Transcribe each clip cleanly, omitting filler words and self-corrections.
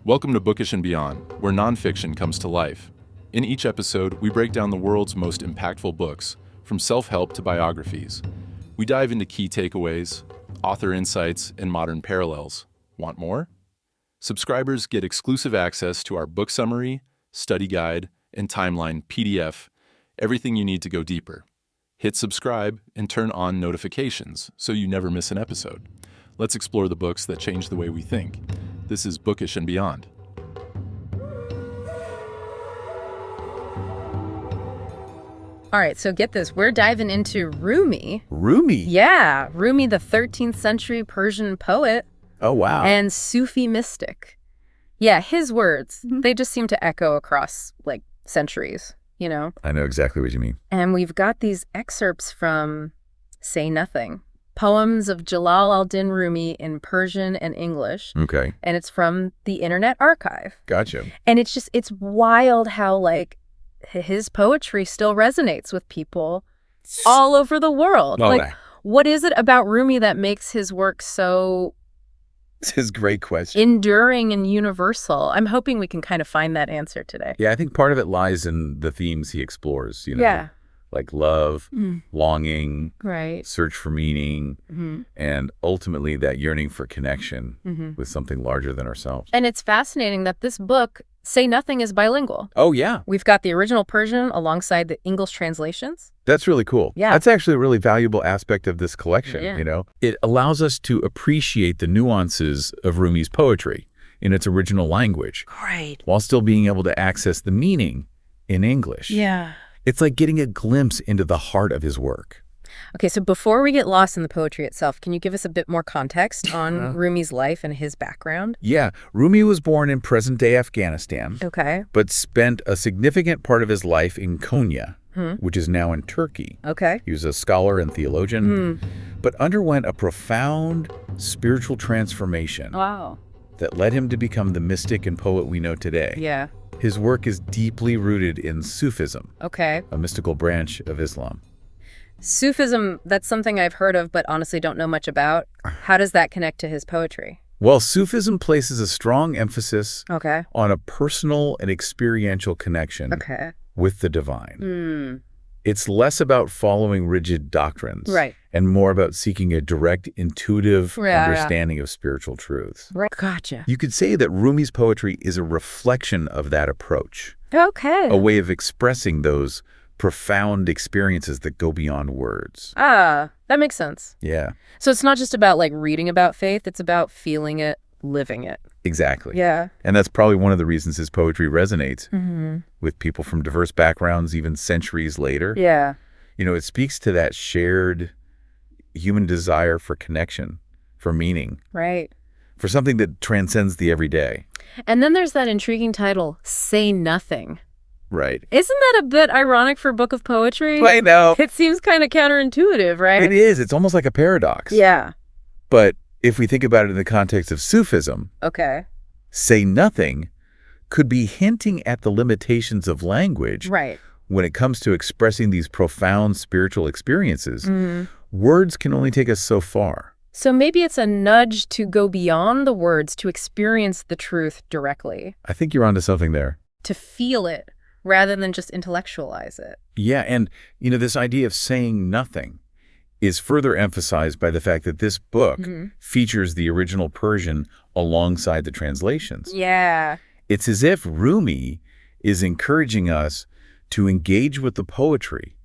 Welcome to Bookish and Beyond, where nonfiction comes to life. In each episode, we break down the world's most impactful books, from self-help to biographies. We dive into key takeaways, author insights, and modern parallels. Want more? Subscribers get exclusive access to our book summary, study guide, and timeline PDF, everything you need to go deeper. Hit subscribe and turn on notifications so you never miss an episode. Let's explore the books that change the way we think. This is Bookish and Beyond. All right, so get this. We're diving into Rumi. Rumi? Yeah, Rumi, the 13th century Persian poet. Oh, wow. And Sufi mystic. Yeah, his words, they just seem to echo across, centuries, you know? I know exactly what you mean. And we've got these excerpts from Say Nothing, poems of Jalal al-Din Rumi in Persian and English. Okay. And it's from the Internet Archive. Gotcha. And it's wild how, his poetry still resonates with people all over the world. What is it about Rumi that makes his work so This is a great question. enduring and universal? I'm hoping we can kind of find that answer today. Yeah, I think part of it lies in the themes he explores, like love, longing, Right. search for meaning, and ultimately that yearning for connection with something larger than ourselves. And it's fascinating that this book, Say Nothing, is bilingual. Oh, yeah. We've got the original Persian alongside the English translations. That's really cool. Yeah. That's actually a really valuable aspect of this collection, Yeah. It allows us to appreciate the nuances of Rumi's poetry in its original language. Right. While still being able to access the meaning in English. Yeah. It's like getting a glimpse into the heart of his work. Okay, so before we get lost in the poetry itself, can you give us a bit more context on Rumi's life and his background? Yeah, Rumi was born in present-day Afghanistan, Okay. but spent a significant part of his life in Konya, which is now in Turkey. Okay. He was a scholar and theologian, but underwent a profound spiritual transformation Wow. that led him to become the mystic and poet we know today. Yeah. His work is deeply rooted in Sufism, Okay. a mystical branch of Islam. Sufism, that's something I've heard of, but honestly don't know much about. How does that connect to his poetry? Well, Sufism places a strong emphasis Okay. on a personal and experiential connection Okay. with the divine. It's less about following rigid doctrines Right. and more about seeking a direct, intuitive Yeah. understanding of spiritual truths. Right. Gotcha. You could say that Rumi's poetry is a reflection of that approach, Okay. a way of expressing those profound experiences that go beyond words. Ah, that makes sense. Yeah, So it's not just about reading about faith, it's about feeling it, living it. exactly. Yeah. And that's probably one of the reasons his poetry resonates with people from diverse backgrounds, even centuries later. Yeah. It speaks to that shared human desire for connection, for meaning, Right. for something that transcends the everyday. And then there's that intriguing title, Say Nothing. Right. Isn't that a bit ironic for a book of poetry? I know. It seems kind of counterintuitive, right? It is. It's almost like a paradox. Yeah. But if we think about it in the context of Sufism, Okay. say nothing could be hinting at the limitations of language Right. when it comes to expressing these profound spiritual experiences. Words can only take us so far. So maybe it's a nudge to go beyond the words to experience the truth directly, I think you're onto something there. to feel it rather than just intellectualize it. Yeah, and, this idea of saying nothing is further emphasized by the fact that this book features the original Persian alongside the translations. Yeah. It's as if Rumi is encouraging us to engage with the poetry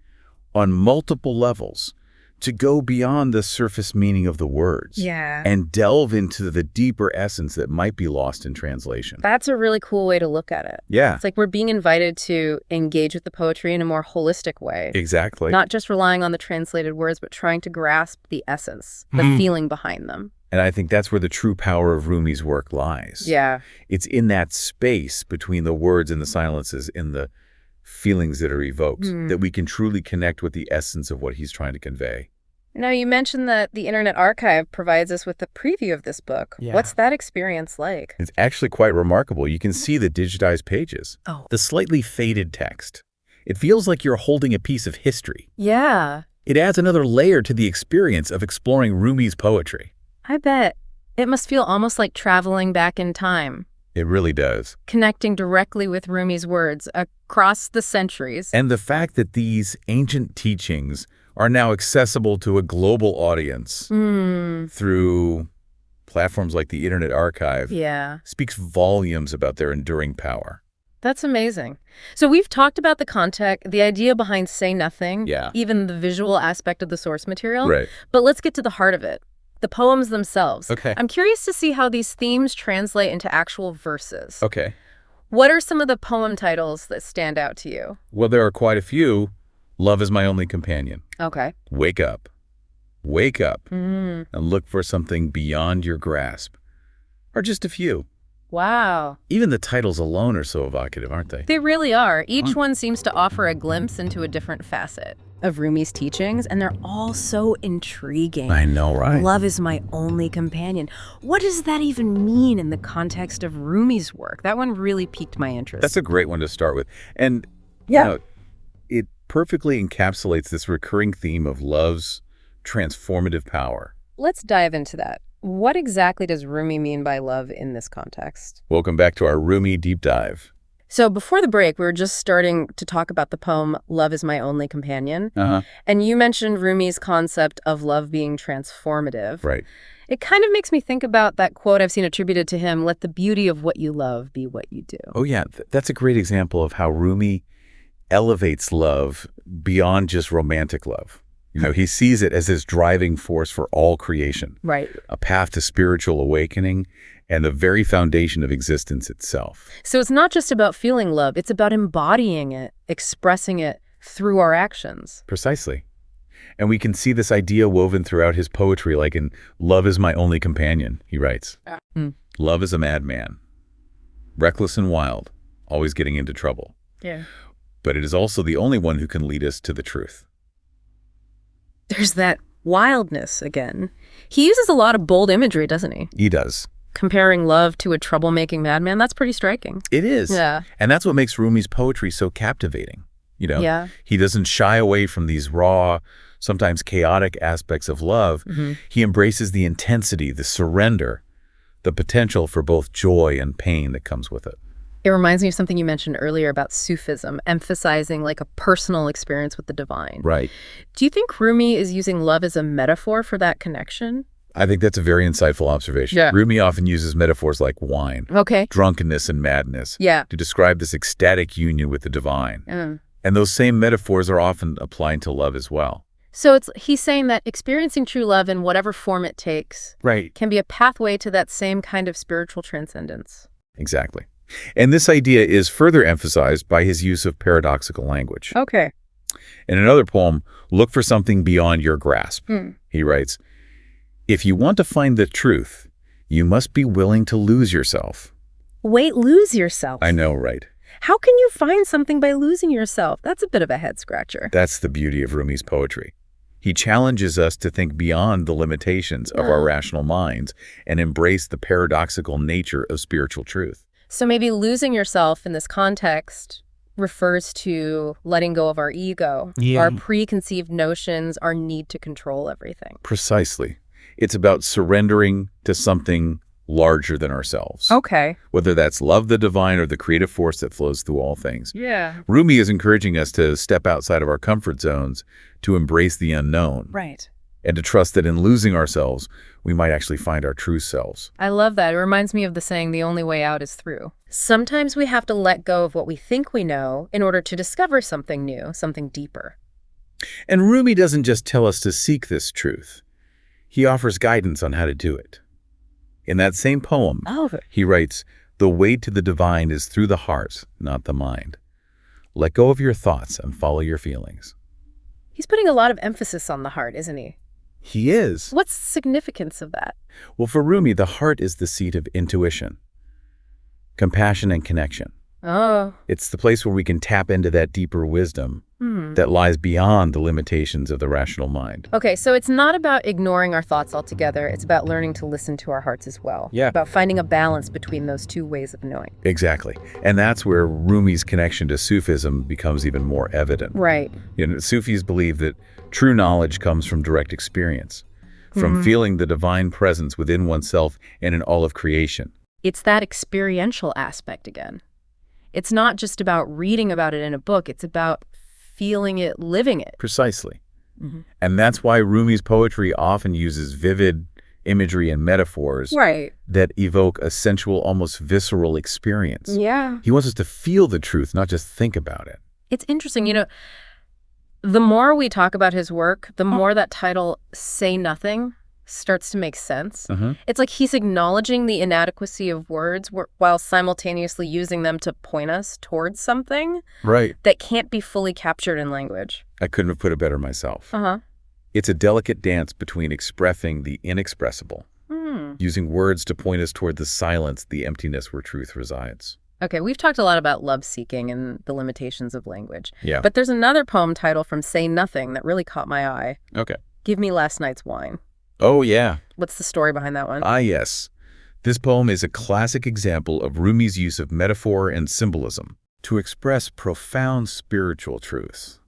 on multiple levels, to go beyond the surface meaning of the words Yeah. and delve into the deeper essence that might be lost in translation. That's a really cool way to look at it. Yeah, It's like we're being invited to engage with the poetry in a more holistic way. exactly. Not just relying on the translated words, but trying to grasp the essence, the feeling behind them. And I think that's where the true power of Rumi's work lies. Yeah. It's in that space between the words and the silences, in the feelings that are evoked, that we can truly connect with the essence of what he's trying to convey. Now, you mentioned that the Internet Archive provides us with a preview of this book. Yeah. What's that experience like? It's actually quite remarkable. You can see the digitized pages, Oh. the slightly faded text. It feels like you're holding a piece of history. Yeah, It adds another layer to the experience of exploring Rumi's poetry. I bet. It must feel almost like traveling back in time. It really does. Connecting directly with Rumi's words across the centuries. And the fact that these ancient teachings are now accessible to a global audience through platforms like the Internet Archive speaks volumes about their enduring power. That's amazing. So we've talked about the context, the idea behind say nothing, even the visual aspect of the source material. Right. But let's get to the heart of it, the poems themselves. Okay. I'm curious to see how these themes translate into actual verses. Okay. What are some of the poem titles that stand out to you? Well, there are quite a few. Love is my only companion. Okay. Wake up. Wake up and look for something beyond your grasp. Or just a few. Wow. Even the titles alone are so evocative, aren't they? They really are. Each one seems to offer a glimpse into a different facet of Rumi's teachings, and they're all so intriguing. I know, right? Love is my only companion. What does that even mean in the context of Rumi's work? That one really piqued my interest. That's a great one to start with. And you know, it perfectly encapsulates this recurring theme of love's transformative power. Let's dive into that. What exactly does Rumi mean by love in this context? Welcome back to our Rumi deep dive. So before the break, we were just starting to talk about the poem, Love is My Only Companion. And you mentioned Rumi's concept of love being transformative. Right. It kind of makes me think about that quote I've seen attributed to him, let the beauty of what you love be what you do. Oh, yeah. That's a great example of how Rumi elevates love beyond just romantic love. You know, he sees it as his driving force for all creation. Right. A path to spiritual awakening and the very foundation of existence itself. So it's not just about feeling love, it's about embodying it, expressing it through our actions. Precisely. And we can see this idea woven throughout his poetry, like in Love is My Only Companion, he writes. Love is a madman, reckless and wild, always getting into trouble. But it is also the only one who can lead us to the truth. There's that wildness again. He uses a lot of bold imagery, doesn't he? He does. Comparing love to a troublemaking madman, that's pretty striking. It is. Yeah. And that's what makes Rumi's poetry so captivating. You know, he doesn't shy away from these raw, sometimes chaotic aspects of love. He embraces the intensity, the surrender, the potential for both joy and pain that comes with it. It reminds me of something you mentioned earlier about Sufism, emphasizing like a personal experience with the divine. Right. Do you think Rumi is using love as a metaphor for that connection? I think that's a very insightful observation. Rumi often uses metaphors like wine, drunkenness, and madness to describe this ecstatic union with the divine. And those same metaphors are often applied to love as well. So he's saying that experiencing true love in whatever form it takes can be a pathway to that same kind of spiritual transcendence. Exactly. And this idea is further emphasized by his use of paradoxical language. Okay. In another poem, Look for Something Beyond Your Grasp, he writes, if you want to find the truth, you must be willing to lose yourself. Wait, lose yourself? I know, right? How can you find something by losing yourself? That's a bit of a head-scratcher. That's the beauty of Rumi's poetry. He challenges us to think beyond the limitations of our rational minds and embrace the paradoxical nature of spiritual truth. So maybe losing yourself in this context refers to letting go of our ego, our preconceived notions, our need to control everything. Precisely. It's about surrendering to something larger than ourselves. Okay. Whether that's love the divine or the creative force that flows through all things. Rumi is encouraging us to step outside of our comfort zones, to embrace the unknown. Right. And to trust that in losing ourselves, we might actually find our true selves. I love that. It reminds me of the saying, the only way out is through. Sometimes we have to let go of what we think we know in order to discover something new, something deeper. And Rumi doesn't just tell us to seek this truth. He offers guidance on how to do it. In that same poem, he writes, the way to the divine is through the heart, not the mind. Let go of your thoughts and follow your feelings. He's putting a lot of emphasis on the heart, isn't he? He is. What's the significance of that? Well, for Rumi, the heart is the seat of intuition, compassion, and connection. It's the place where we can tap into that deeper wisdom that lies beyond the limitations of the rational mind. Okay, so it's not about ignoring our thoughts altogether. It's about learning to listen to our hearts as well. About finding a balance between those two ways of knowing. Exactly. And that's where Rumi's connection to Sufism becomes even more evident. Right. You know, Sufis believe that true knowledge comes from direct experience, from feeling the divine presence within oneself and in all of creation. It's that experiential aspect again. It's not just about reading about it in a book. It's about feeling it, living it. Precisely. And that's why Rumi's poetry often uses vivid imagery and metaphors that evoke a sensual, almost visceral experience. Yeah. He wants us to feel the truth, not just think about it. It's interesting. The more we talk about his work, the more that title, Say Nothing, starts to make sense. It's like he's acknowledging the inadequacy of words while simultaneously using them to point us towards something that can't be fully captured in language. I couldn't have put it better myself. It's a delicate dance between expressing the inexpressible, using words to point us toward the silence, the emptiness where truth resides. Okay, we've talked a lot about love-seeking and the limitations of language. Yeah. But there's another poem title from Say Nothing that really caught my eye. Okay. Give Me Last Night's Wine. Oh, yeah. What's the story behind that one? Ah, yes. This poem is a classic example of Rumi's use of metaphor and symbolism to express profound spiritual truths.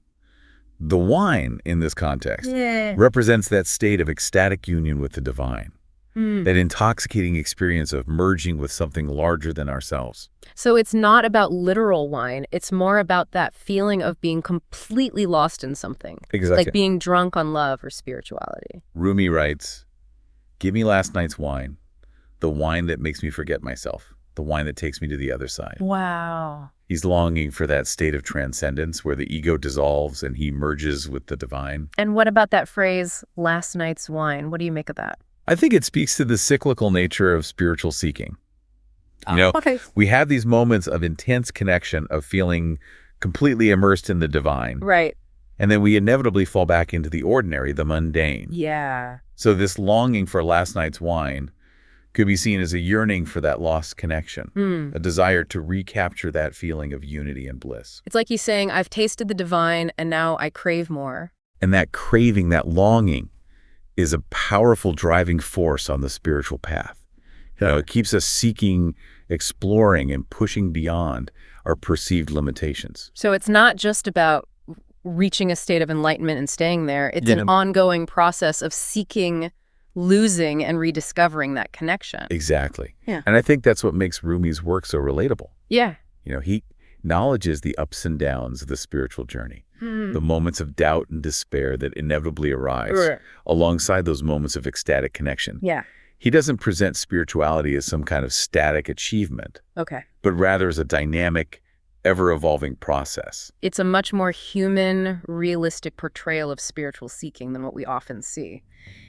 The wine, in this context, represents that state of ecstatic union with the divine, that intoxicating experience of merging with something larger than ourselves. So it's not about literal wine. It's more about that feeling of being completely lost in something. Exactly. Like being drunk on love or spirituality. Rumi writes, "Give me last night's wine, the wine that makes me forget myself, the wine that takes me to the other side." Wow. He's longing for that state of transcendence where the ego dissolves and he merges with the divine. And what about that phrase, last night's wine? What do you make of that? I think it speaks to the cyclical nature of spiritual seeking. We have these moments of intense connection, of feeling completely immersed in the divine. Right. And then we inevitably fall back into the ordinary, the mundane. Yeah. So this longing for last night's wine could be seen as a yearning for that lost connection, a desire to recapture that feeling of unity and bliss. It's like he's saying, I've tasted the divine and now I crave more. And that craving, that longing, is a powerful driving force on the spiritual path. It keeps us seeking, exploring, and pushing beyond our perceived limitations. So it's not just about reaching a state of enlightenment and staying there. It's an ongoing process of seeking, losing, and rediscovering that connection. Exactly. Yeah. And I think that's what makes Rumi's work so relatable. Yeah. He acknowledges the ups and downs of the spiritual journey, the moments of doubt and despair that inevitably arise alongside those moments of ecstatic connection. Yeah. He doesn't present spirituality as some kind of static achievement, but rather as a dynamic, ever-evolving process. It's a much more human, realistic portrayal of spiritual seeking than what we often see.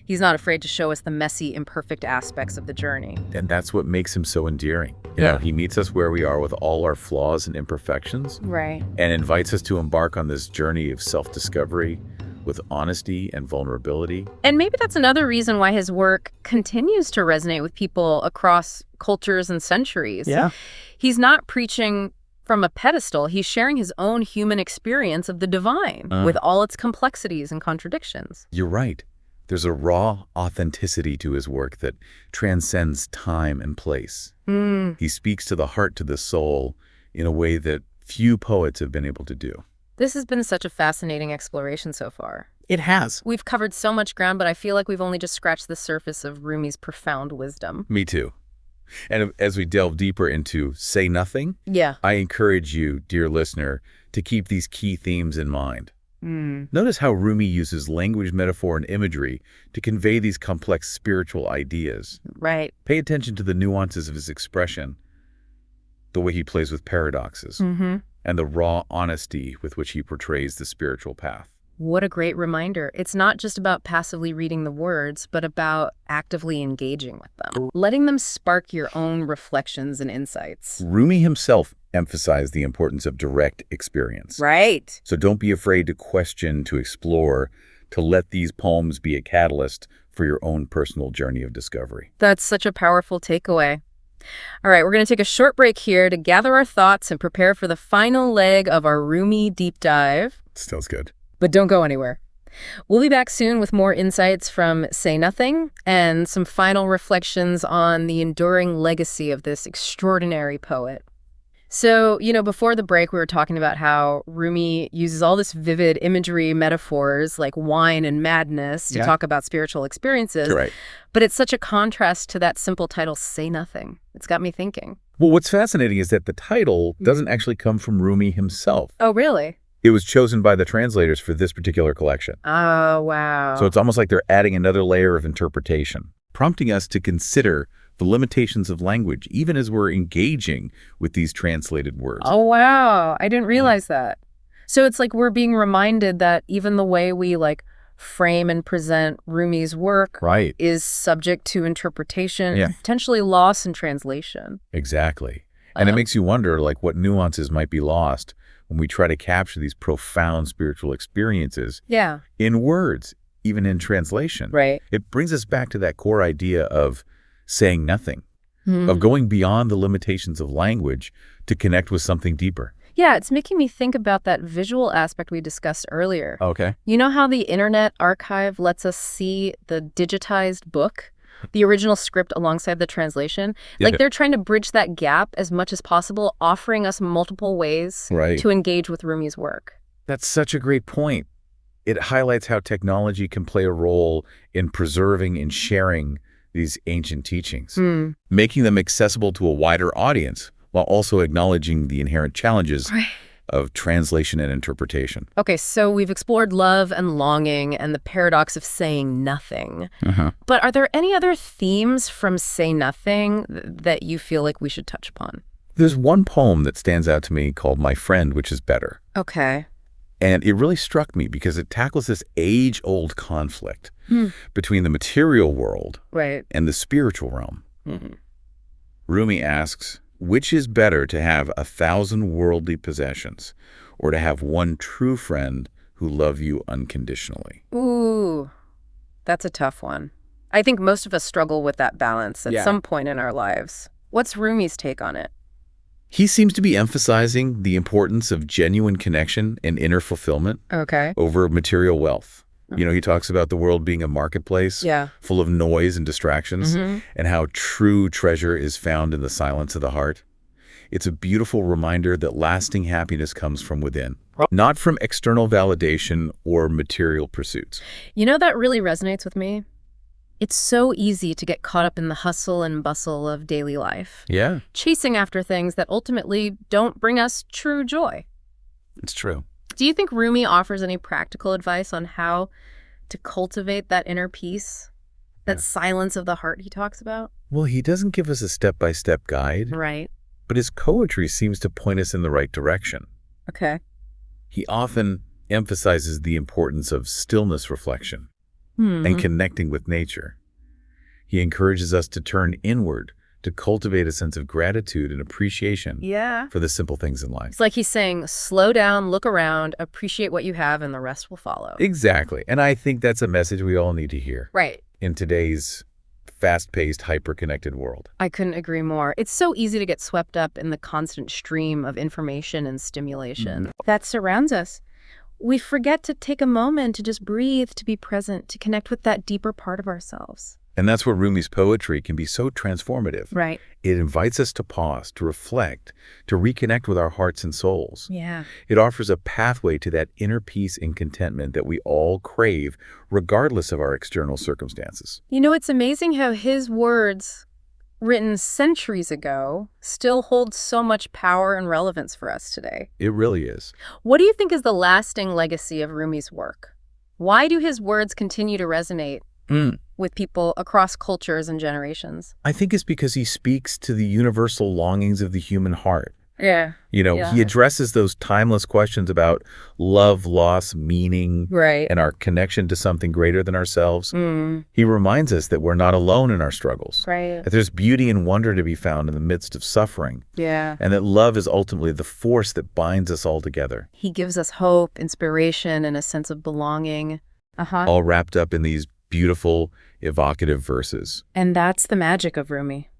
He's not afraid to show us the messy, imperfect aspects of the journey. And that's what makes him so endearing. He meets us where we are with all our flaws and imperfections. Right. And invites us to embark on this journey of self-discovery with honesty and vulnerability. And maybe that's another reason why his work continues to resonate with people across cultures and centuries. Yeah. He's not preaching from a pedestal. He's sharing his own human experience of the divine with all its complexities and contradictions. You're right. There's a raw authenticity to his work that transcends time and place. He speaks to the heart, to the soul, in a way that few poets have been able to do. This has been such a fascinating exploration so far. It has. We've covered so much ground, but I feel like we've only just scratched the surface of Rumi's profound wisdom. Me too. And as we delve deeper into Say Nothing, I encourage you, dear listener, to keep these key themes in mind. Notice how Rumi uses language, metaphor, and imagery to convey these complex spiritual ideas. Right. Pay attention to the nuances of his expression, the way he plays with paradoxes, and the raw honesty with which he portrays the spiritual path. What a great reminder. It's not just about passively reading the words, but about actively engaging with them, letting them spark your own reflections and insights. Rumi himself emphasized the importance of direct experience. Right. So don't be afraid to question, to explore, to let these poems be a catalyst for your own personal journey of discovery. That's such a powerful takeaway. All right, we're going to take a short break here to gather our thoughts and prepare for the final leg of our Rumi deep dive. Sounds good. But don't go anywhere. We'll be back soon with more insights from Say Nothing and some final reflections on the enduring legacy of this extraordinary poet. So, before the break, we were talking about how Rumi uses all this vivid imagery, metaphors like wine and madness to talk about spiritual experiences. Right. But it's such a contrast to that simple title, Say Nothing. It's got me thinking. Well, what's fascinating is that the title doesn't actually come from Rumi himself. Oh, really? It was chosen by the translators for this particular collection. Oh, wow. So it's almost like they're adding another layer of interpretation, prompting us to consider the limitations of language, even as we're engaging with these translated words. Oh, wow. I didn't realize that. So it's like we're being reminded that even the way we frame and present Rumi's work is subject to interpretation, and potentially loss in translation. Exactly. And it makes you wonder what nuances might be lost when we try to capture these profound spiritual experiences in words, even in translation. Right. It brings us back to that core idea of saying nothing, of going beyond the limitations of language to connect with something deeper. Yeah, it's making me think about that visual aspect we discussed earlier. Okay. You know how the Internet Archive lets us see the digitized book, the original script alongside the translation? They're trying to bridge that gap as much as possible, offering us multiple ways to engage with Rumi's work. That's such a great point. It highlights how technology can play a role in preserving and sharing these ancient teachings, making them accessible to a wider audience while also acknowledging the inherent challenges of translation and interpretation. Okay, so we've explored love and longing and the paradox of saying nothing. But are there any other themes from Say Nothing that you feel like we should touch upon? There's one poem that stands out to me called My Friend, Which Is Better. Okay. And it really struck me because it tackles this age-old conflict between the material world and the spiritual realm. Rumi asks, which is better, to have 1,000 worldly possessions or to have one true friend who love you unconditionally? Ooh, that's a tough one. I think most of us struggle with that balance at some point in our lives. What's Rumi's take on it? He seems to be emphasizing the importance of genuine connection and inner fulfillment over material wealth. He talks about the world being a marketplace full of noise and distractions, and how true treasure is found in the silence of the heart. It's a beautiful reminder that lasting happiness comes from within, not from external validation or material pursuits. That really resonates with me. It's so easy to get caught up in the hustle and bustle of daily life. Yeah. Chasing after things that ultimately don't bring us true joy. It's true. Do you think Rumi offers any practical advice on how to cultivate that inner peace, that silence of the heart he talks about? Well, he doesn't give us a step-by-step guide. Right. But his poetry seems to point us in the right direction. Okay. He often emphasizes the importance of stillness reflection and connecting with nature. He encourages us to turn inward, to cultivate a sense of gratitude and appreciation for the simple things in life. It's like he's saying, slow down, look around, appreciate what you have, and the rest will follow. Exactly. And I think that's a message we all need to hear. Right. In today's fast-paced, hyper-connected world. I couldn't agree more. It's so easy to get swept up in the constant stream of information and stimulation that surrounds us. We forget to take a moment to just breathe, to be present, to connect with that deeper part of ourselves. And that's where Rumi's poetry can be so transformative. Right. It invites us to pause, to reflect, to reconnect with our hearts and souls. Yeah. It offers a pathway to that inner peace and contentment that we all crave, regardless of our external circumstances. It's amazing how his words, written centuries ago, still hold so much power and relevance for us today. It really is. What do you think is the lasting legacy of Rumi's work? Why do his words continue to resonate with people across cultures and generations? I think it's because he speaks to the universal longings of the human heart. Yeah. He addresses those timeless questions about love, loss, meaning, and our connection to something greater than ourselves. He reminds us that we're not alone in our struggles. Right. That there's beauty and wonder to be found in the midst of suffering. Yeah. And that love is ultimately the force that binds us all together. He gives us hope, inspiration, and a sense of belonging. All wrapped up in these beautiful, evocative verses. And that's the magic of Rumi.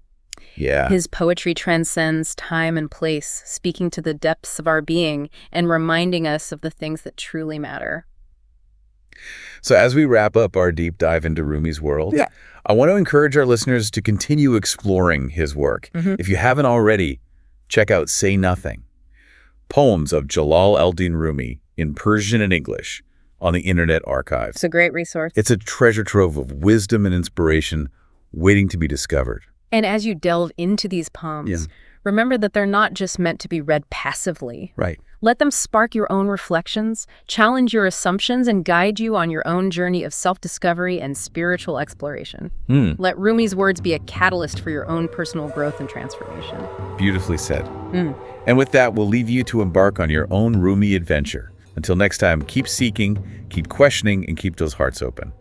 Yeah. His poetry transcends time and place, speaking to the depths of our being and reminding us of the things that truly matter. So as we wrap up our deep dive into Rumi's world, I want to encourage our listeners to continue exploring his work. If you haven't already, check out Say Nothing, Poems of Jalal al-Din Rumi in Persian and English on the Internet Archive. It's a great resource. It's a treasure trove of wisdom and inspiration waiting to be discovered. And as you delve into these poems, remember that they're not just meant to be read passively. Right. Let them spark your own reflections, challenge your assumptions, and guide you on your own journey of self-discovery and spiritual exploration. Let Rumi's words be a catalyst for your own personal growth and transformation. Beautifully said. And with that, we'll leave you to embark on your own Rumi adventure. Until next time, keep seeking, keep questioning, and keep those hearts open.